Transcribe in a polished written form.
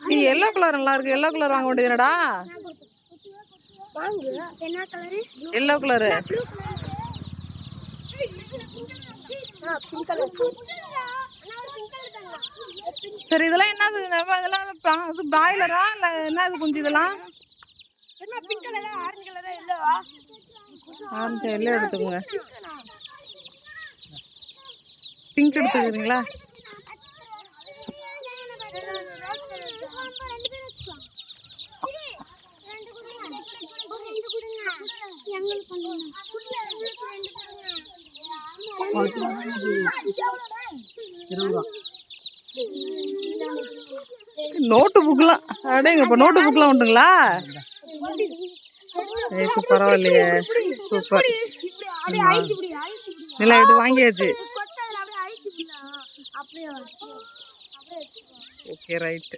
நீ yellow colour நல்லா இருக்கு. எல்லோ கலர் வாங்க வேண்டியதுடா. Yellow colour. சரி, இதெல்லாம் என்னது? இதெல்லாம் இது பிராய்லரா இல்ல என்னது குஞ்சு இதெல்லாம்? ஆரஞ்சு எல்லோ எடுத்துக்கோங்க. பிங்க் எடுத்துக்கிறீங்களா? நோட்டு புக்லாம் அடேங்க. இப்போ நோட்டு புக்லாம் உண்டுங்களா? இப்போ பரவாயில்லையே, சூப்பர். இல்லை, இது வாங்கியாச்சு. Okay, right.